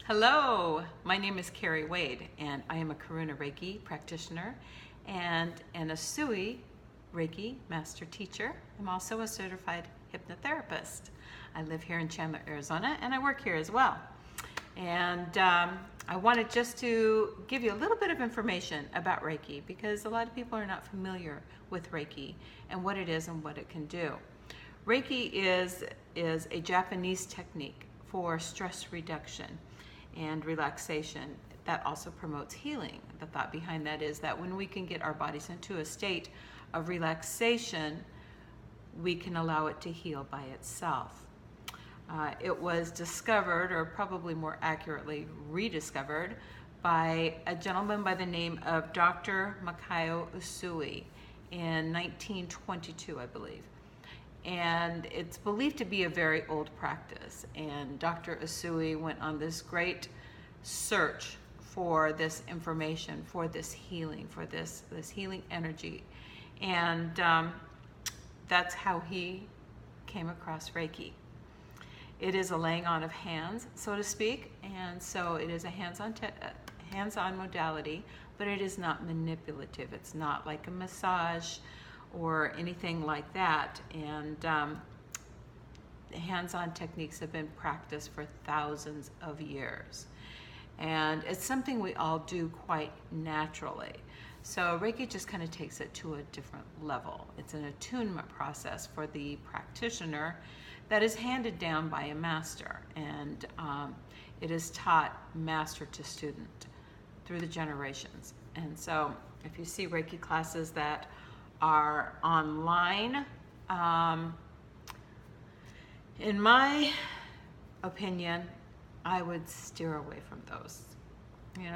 Hello, my name is Kerri Wade, and I am a Karuna Reiki practitioner and an Asui Reiki master teacher. I'm also a certified hypnotherapist. I live here in Chandler, Arizona, and I work here as well. And I wanted just to give you a little bit of information about Reiki because a lot of people are not familiar with Reiki and what it is and what it can do. Reiki is a Japanese technique for stress reduction and relaxation that also promotes healing. The thought behind that is that when we can get our bodies into a state of relaxation, we can allow it to heal by itself. It was discovered, or probably more accurately rediscovered, by a gentleman by the name of Dr. Mikao Usui in 1922, I believe. And it's believed to be a very old practice. And Dr. Usui went on this great search for this information, for this healing, for this healing energy. And that's how he came across Reiki. It is a laying on of hands, so to speak, and so it is a hands-on modality, but it is not manipulative. It's not like a massage or anything like that. And hands-on techniques have been practiced for thousands of years. And it's something we all do quite naturally. So Reiki just kind of takes it to a different level. It's an attunement process for the practitioner that is handed down by a master. And it is taught master to student through the generations. And so if you see Reiki classes that are online, in my opinion, I would steer away from those.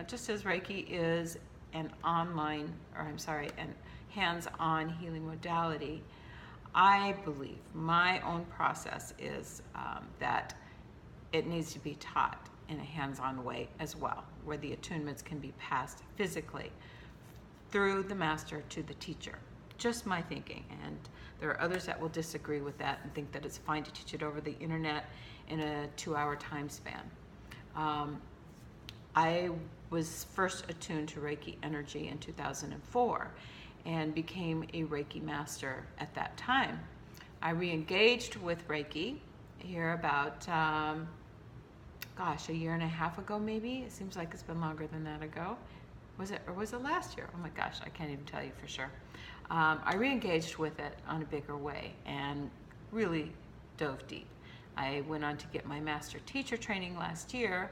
Just as Reiki is an hands-on healing modality, I believe my own process is that it needs to be taught in a hands-on way as well, where the attunements can be passed physically through the master to the teacher. Just my thinking, and there are others that will disagree with that and think that it's fine to teach it over the internet in a 2-hour time span. I was first attuned to Reiki energy in 2004 and became a Reiki master at that time. I re-engaged with Reiki here about, a year and a half ago maybe. It seems like it's been longer than that ago. Was it last year? Oh my gosh, I can't even tell you for sure. I re-engaged with it on a bigger way and really dove deep. I went on to get my master teacher training last year,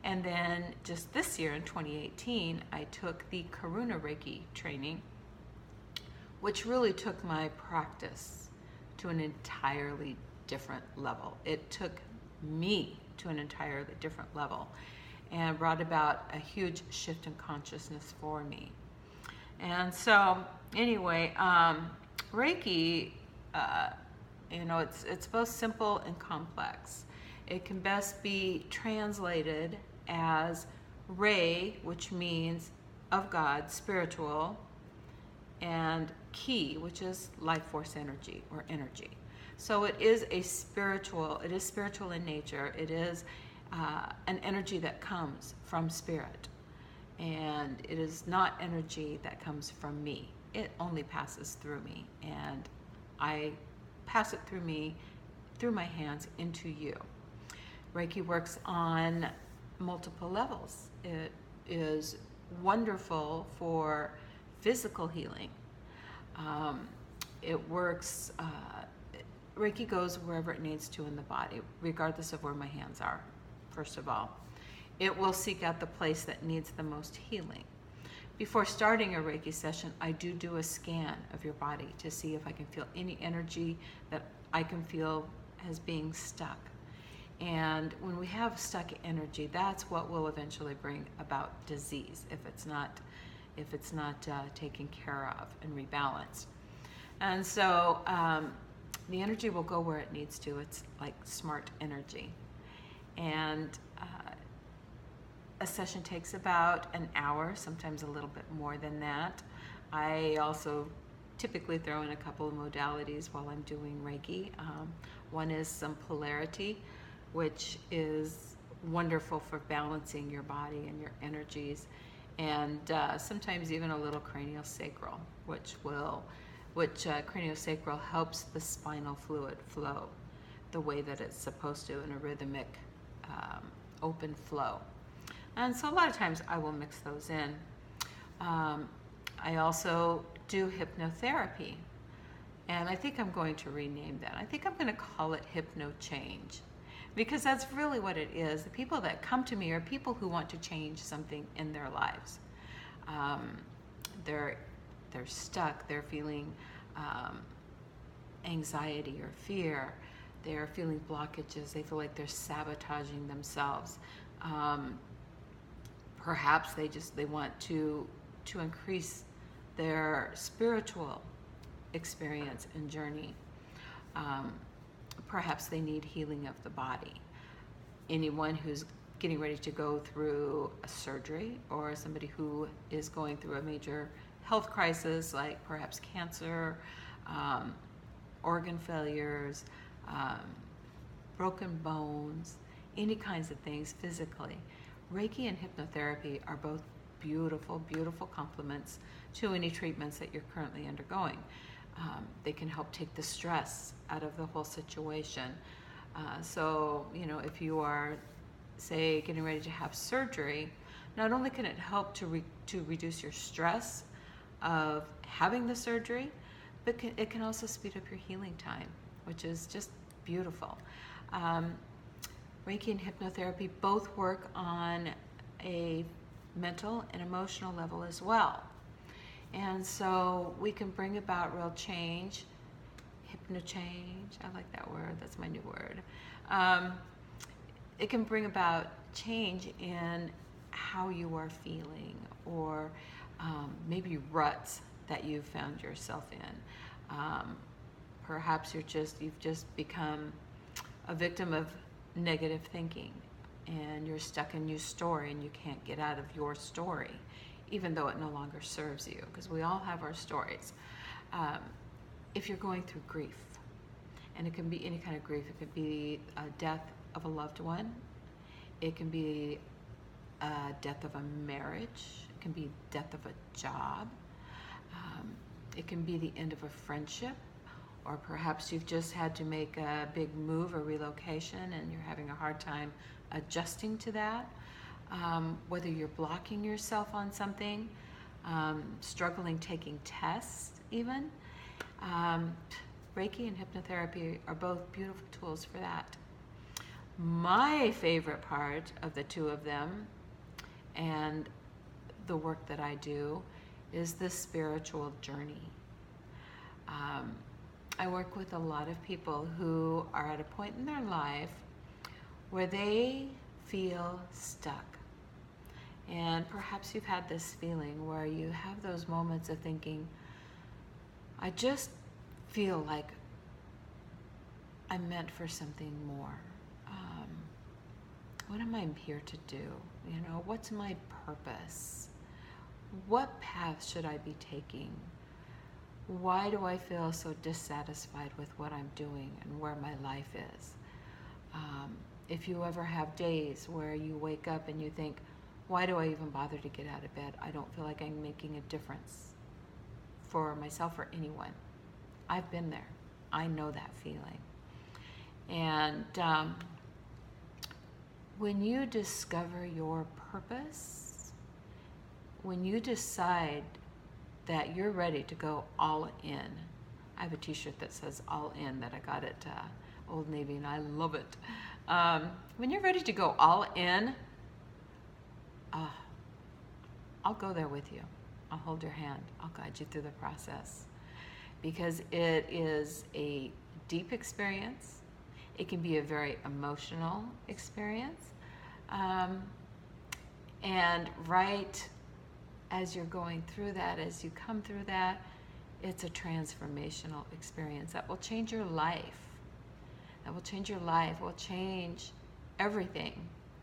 and then just this year in 2018, I took the Karuna Reiki training, which really took my practice to an entirely different level. It took me to an entirely different level and brought about a huge shift in consciousness for me. And so anyway, Reiki, it's both simple and complex. It can best be translated as Rei, which means of God, spiritual, and Ki, which is life force energy or energy. So it is spiritual in nature. It is an energy that comes from spirit. And it is not energy that comes from me. It only passes through me. And I pass it through my hands into you. Reiki works on multiple levels. It is wonderful for physical healing. It works, Reiki goes wherever it needs to in the body, regardless of where my hands are, first of all. It will seek out the place that needs the most healing. Before starting a Reiki session, I do a scan of your body to see if I can feel any energy that I can feel as being stuck. And when we have stuck energy, that's what will eventually bring about disease if it's not taken care of and rebalanced. And so the energy will go where it needs to. It's like smart energy. And a session takes about an hour, sometimes a little bit more than that. I also typically throw in a couple of modalities while I'm doing Reiki. One is some polarity, which is wonderful for balancing your body and your energies, and sometimes even a little craniosacral, which craniosacral helps the spinal fluid flow the way that it's supposed to, in a rhythmic, open flow. And so a lot of times I will mix those in. I also do hypnotherapy, and I think I'm going to rename that. I think I'm going to call it Hypno Change, because that's really what it is. The people that come to me are people who want to change something in their lives. They're stuck. They're feeling anxiety or fear. They're feeling blockages. They feel like they're sabotaging themselves. Perhaps they want to increase their spiritual experience and journey. Perhaps they need healing of the body. Anyone who's getting ready to go through a surgery, or somebody who is going through a major health crisis, like perhaps cancer, organ failures, broken bones, any kinds of things physically. Reiki and hypnotherapy are both beautiful, beautiful complements to any treatments that you're currently undergoing. They can help take the stress out of the whole situation. So, if you are, say, getting ready to have surgery, not only can it help to reduce your stress of having the surgery, but it can also speed up your healing time, which is just beautiful. Reiki and hypnotherapy both work on a mental and emotional level as well. And so we can bring about real change, hypno-change, I like that word, that's my new word. It can bring about change in how you are feeling, or maybe ruts that you've found yourself in. Perhaps you've just become a victim of negative thinking, and you're stuck in your story and you can't get out of your story, even though it no longer serves you, because we all have our stories. If you're going through grief, and it can be any kind of grief, it could be a death of a loved one, it can be a death of a marriage, it can be death of a job, it can be the end of a friendship, or perhaps you've just had to make a big move or relocation and you're having a hard time adjusting to that. Whether you're blocking yourself on something, struggling taking tests even. Reiki and hypnotherapy are both beautiful tools for that. My favorite part of the two of them and the work that I do is the spiritual journey. I work with a lot of people who are at a point in their life where they feel stuck. And perhaps you've had this feeling where you have those moments of thinking, I just feel like I'm meant for something more. What am I here to do? What's my purpose? What path should I be taking? Why do I feel so dissatisfied with what I'm doing and where my life is? If you ever have days where you wake up and you think, why do I even bother to get out of bed? I don't feel like I'm making a difference for myself or anyone. I've been there. I know that feeling. And when you discover your purpose, when you decide that you're ready to go all in. I have a t-shirt that says all in that I got at Old Navy, and I love it. When you're ready to go all in, I'll go there with you. I'll hold your hand. I'll guide you through the process, because it is a deep experience. It can be a very emotional experience. And right as you're going through that, as you come through that, it's a transformational experience that will change your life. That will change your life, will change everything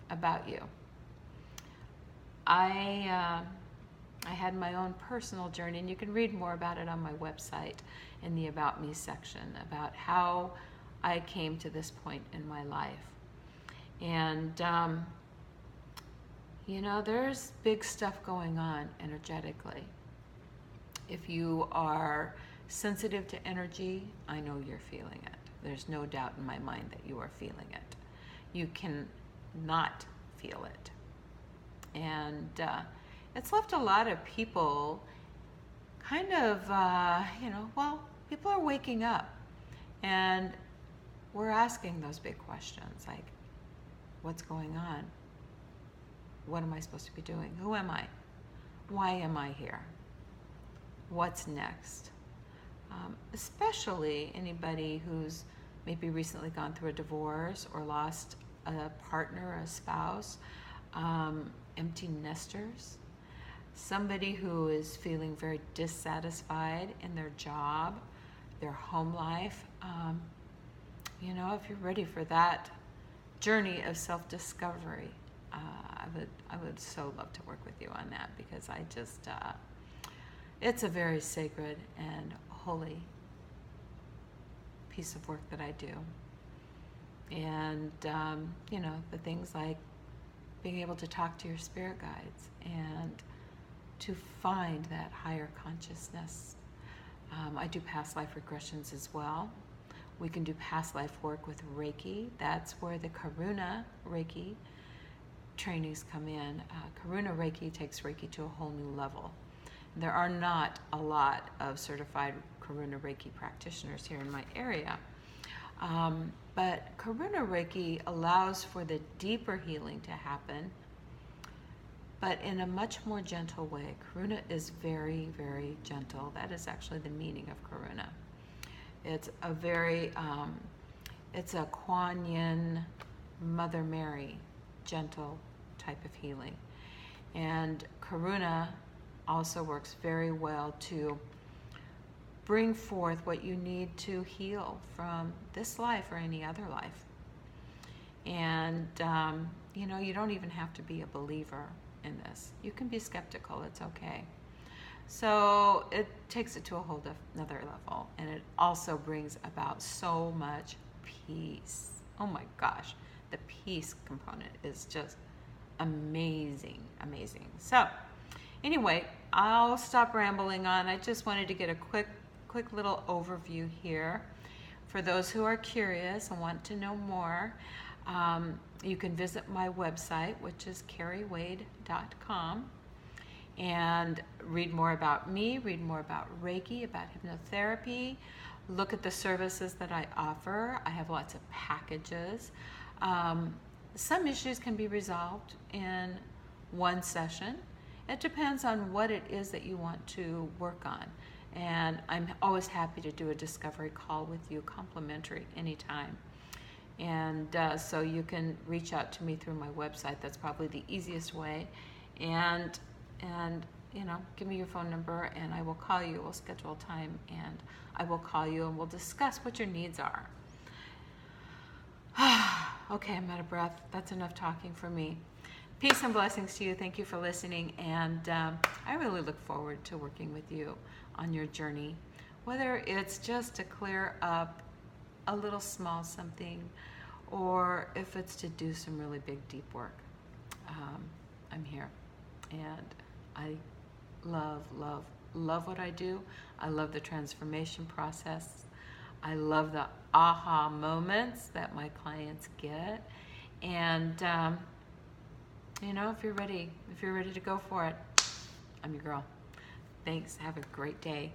about you. I had my own personal journey, and you can read more about it on my website in the About Me section, about how I came to this point in my life. And, there's big stuff going on energetically. If you are sensitive to energy, I know you're feeling it. There's no doubt in my mind that you are feeling it. You can not feel it. And it's left a lot of people kind of, people are waking up. And we're asking those big questions like, what's going on? What am I supposed to be doing? Who am I? Why am I here? What's next? Especially anybody who's maybe recently gone through a divorce or lost a partner, a spouse, empty nesters, somebody who is feeling very dissatisfied in their job, their home life. If you're ready for that journey of self-discovery, I would so love to work with you on that, because I just, it's a very sacred and holy piece of work that I do. And, the things like being able to talk to your spirit guides and to find that higher consciousness. I do past life regressions as well. We can do past life work with Reiki. That's where the Karuna Reiki trainings come in. Karuna Reiki takes Reiki to a whole new level. There are not a lot of certified Karuna Reiki practitioners here in my area. But Karuna Reiki allows for the deeper healing to happen, but in a much more gentle way. Karuna is very, very gentle. That is actually the meaning of Karuna. It's a very, it's a Kuan Yin, Mother Mary, gentle type of healing. And Karuna also works very well to bring forth what you need to heal from this life or any other life. And, you don't even have to be a believer in this. You can be skeptical, it's okay. So it takes it to a whole another level, and it also brings about so much peace. Oh my gosh, the peace component is just amazing, amazing. So anyway, I'll stop rambling on. I just wanted to get a quick little overview here. For those who are curious and want to know more, you can visit my website, which is kerriwade.com, and read more about me, read more about Reiki, about hypnotherapy, look at the services that I offer. I have lots of packages. Some issues can be resolved in one session. It depends on what it is that you want to work on. And I'm always happy to do a discovery call with you, complimentary, anytime. And so you can reach out to me through my website. That's probably the easiest way. And give me your phone number and I will call you. We'll schedule a time and I will call you and we'll discuss what your needs are. Okay, I'm out of breath. That's enough talking for me. Peace and blessings to you. Thank you for listening. And I really look forward to working with you on your journey, whether it's just to clear up a little small something or if it's to do some really big, deep work. I'm here. And I love what I do. I love the transformation process. I love the aha moments that my clients get. And, if you're ready to go for it, I'm your girl. Thanks. Have a great day.